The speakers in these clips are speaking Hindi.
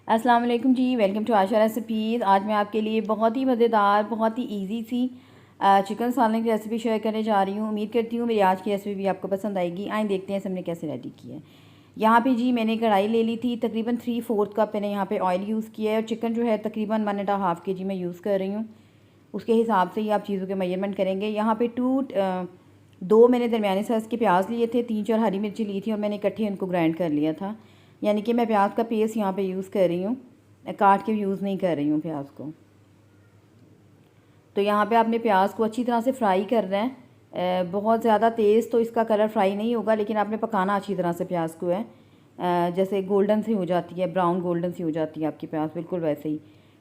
अस्सलाम वालेकुम जी, वेलकम टू आशा रेसिपीज़। आज मैं आपके लिए बहुत ही मज़ेदार, बहुत ही इजी सी चिकन सालन की रेसिपी शेयर करने जा रही हूँ। उम्मीद करती हूँ मेरी आज की रेसिपी भी आपको पसंद आएगी। आइए देखते हैं हमने कैसे रेडी की है। यहाँ पे जी मैंने कढ़ाई ले ली थी, तकरीबन 3/4 कप मैंने यहाँ पे ऑयल यूज़ किया है और चिकन जो है तकरीबन 1.5 kg मैं यूज़ कर रही हूँ। उसके हिसाब से ही आप चीज़ों के मेजरमेंट करेंगे। यहाँ पर दो मैंने दरमियाने साइज़ के प्याज लिए थे, 3-4 हरी मिर्ची ली थी और मैंने इकट्ठे उनको ग्राइंड कर लिया था। यानी कि मैं प्याज का पेस्ट यहाँ पे यूज़ कर रही हूँ, काट के यूज़ नहीं कर रही हूँ प्याज को। तो यहाँ पे आपने प्याज को अच्छी तरह से फ्राई करना है। बहुत ज़्यादा तेज़ तो इसका कलर फ्राई नहीं होगा, लेकिन आपने पकाना अच्छी तरह से प्याज को है। जैसे गोल्डन सी हो जाती है, ब्राउन गोल्डन सी हो जाती है आपकी प्याज, बिल्कुल वैसे ही।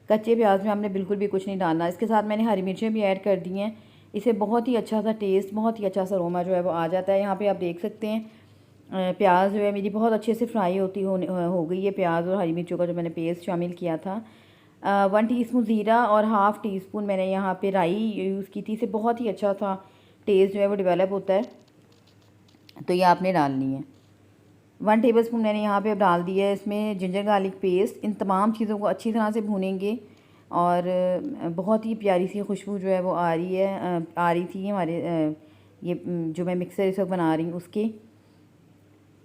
कच्चे प्याज में आपने बिल्कुल भी कुछ नहीं डालना। इसके साथ मैंने हरी मिर्चें भी ऐड कर दी हैं। इसे बहुत ही अच्छा सा टेस्ट, बहुत ही अच्छा सा अरोमा जो है वो आ जाता है। यहाँ पर आप देख सकते हैं प्याज जो है मेरी बहुत अच्छे से फ्राई हो गई है। प्याज और हरी मिर्चों का जो मैंने पेस्ट शामिल किया था। 1 टीस्पून ज़ीरा और हाफ़ टी स्पून मैंने यहाँ पे राई यूज़ की थी। इससे बहुत ही अच्छा सा टेस्ट जो है वो डेवलप होता है, तो ये आपने डालनी है। 1 टेबलस्पून मैंने यहाँ पे अब डाल दिया है इसमें जिंजर गार्लिक पेस्ट। इन तमाम चीज़ों को अच्छी तरह से भूनेंगे और बहुत ही प्यारी सी खुशबू जो है वो आ रही थी हमारे ये जो मैं मिक्सर इस वक्त बना रही हूँ उसके।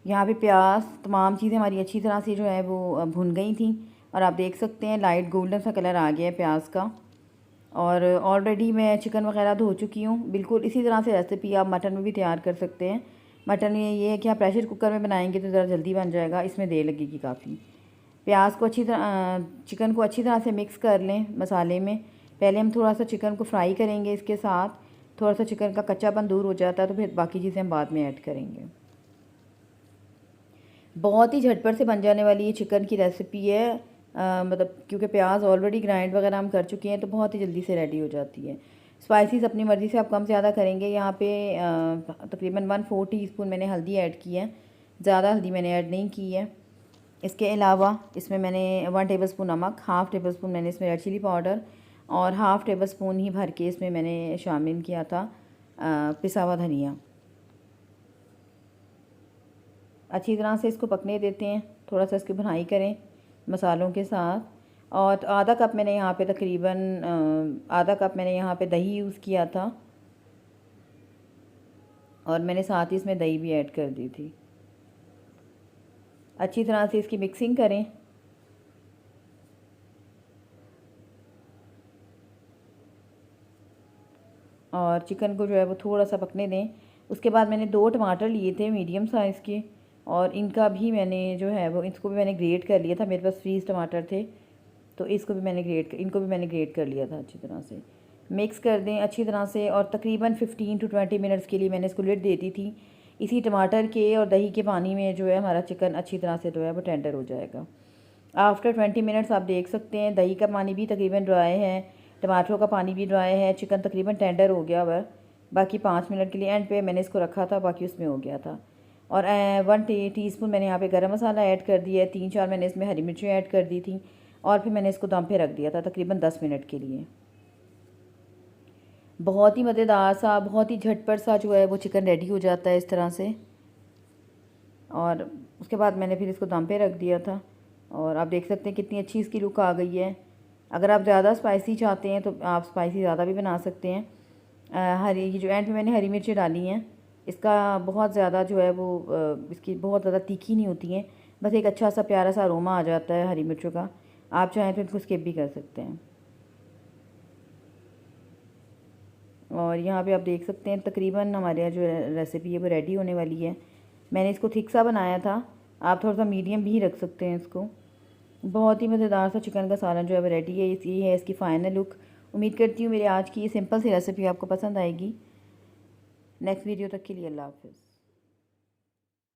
यहाँ पे प्याज तमाम चीज़ें हमारी अच्छी तरह से जो है वो भुन गई थी और आप देख सकते हैं लाइट गोल्डन सा कलर आ गया है प्याज का। और ऑलरेडी मैं चिकन वगैरह धो चुकी हूँ। बिल्कुल इसी तरह से रेसिपी आप मटन में भी तैयार कर सकते हैं। मटन में ये है कि आप प्रेशर कुकर में बनाएंगे तो ज़रा जल्दी बन जाएगा, इसमें देर लगेगी काफ़ी। प्याज को चिकन को अच्छी तरह से मिक्स कर लें मसाले में। पहले हम थोड़ा सा चिकन को फ्राई करेंगे, इसके साथ थोड़ा सा चिकन का कच्चापन दूर हो जाता है तो फिर बाकी चीज़ें हम बाद में ऐड करेंगे। बहुत ही झटपट से बन जाने वाली ये चिकन की रेसिपी है। मतलब क्योंकि प्याज ऑलरेडी ग्राइंड वगैरह हम कर चुके हैं तो बहुत ही जल्दी से रेडी हो जाती है। स्पाइसेस अपनी मर्ज़ी से आप कम ज़्यादा करेंगे। यहाँ पे तकरीबन 1/4 टीस्पून मैंने हल्दी ऐड की है, ज़्यादा हल्दी मैंने ऐड नहीं की है। इसके अलावा इसमें मैंने 1 टेबलस्पून नमक, हाफ़ टेबल स्पून मैंने इसमें रेड चिली पाउडर और हाफ़ टेबल स्पून ही भर के इसमें मैंने शामिल किया था पिसा हुआ धनिया। अच्छी तरह से इसको पकने देते हैं, थोड़ा सा इसकी भुनाई करें मसालों के साथ। और आधा कप मैंने यहाँ पे तकरीबन आधा कप मैंने यहाँ पे दही यूज़ किया था और मैंने साथ ही इसमें दही भी ऐड कर दी थी। अच्छी तरह से इसकी मिक्सिंग करें। और चिकन को जो है वो थोड़ा सा पकने दें। उसके बाद मैंने 2 टमाटर लिए थे मीडियम साइज़ के और इनका भी मैंने जो है वो इसको भी मैंने ग्रेट कर लिया था। मेरे पास फ्रीज़ टमाटर थे तो इनको भी मैंने ग्रेट कर लिया था। अच्छी तरह से मिक्स कर दें अच्छी तरह से और तकरीबन 15 to 20 मिनट्स के लिए मैंने इसको लिड दे दी थी। इसी टमाटर के और दही के पानी में जो है हमारा चिकन अच्छी तरह से जो है वो टेंडर हो जाएगा। आफ्टर 20 मिनट्स आप देख सकते हैं दही का पानी भी तकरीबन ड्राई है, टमाटरों का पानी भी ड्राई है, चिकन तकरीबन टेंडर हो गया हुआ। बाकी 5 मिनट के लिए एंड पे मैंने इसको रखा था, बाकी उसमें हो गया था। और 1 टीस्पून मैंने यहाँ पे गरम मसाला ऐड कर दिया है, 3-4 मैंने इसमें हरी मिर्चें ऐड कर दी थी और फिर मैंने इसको दम पे रख दिया था तकरीबन 10 मिनट के लिए। बहुत ही मज़ेदार सा, बहुत ही झटपट सा जो है वो चिकन रेडी हो जाता है इस तरह से। और उसके बाद मैंने फिर इसको दम पे रख दिया था और आप देख सकते हैं कितनी अच्छी इसकी लुक आ गई है। अगर आप ज़्यादा स्पाइसी चाहते हैं तो आप स्पाइसी ज़्यादा भी बना सकते हैं। ये जो एंड में मैंने हरी मिर्चें डाली हैं, इसका बहुत ज़्यादा जो है वो इसकी बहुत ज़्यादा तीखी नहीं होती हैं, बस एक अच्छा सा प्यारा सा अरोमा आ जाता है हरी मिर्चों का। आप चाहें तो इसको स्किप भी कर सकते हैं। और यहाँ पे आप देख सकते हैं तकरीबन हमारे यहाँ जो रेसिपी है वो रेडी होने वाली है। मैंने इसको थिक सा बनाया था, आप थोड़ा सा मीडियम भी रख सकते हैं इसको। बहुत ही मज़ेदार सा चिकन का सालन जो है वो रेडी है। ये है इसकी फ़ाइनल लुक। उम्मीद करती हूँ मेरी आज की ये सिंपल सी रेसिपी आपको पसंद आएगी। नेक्स्ट वीडियो तक के लिए अल्लाह हाफ़िज़।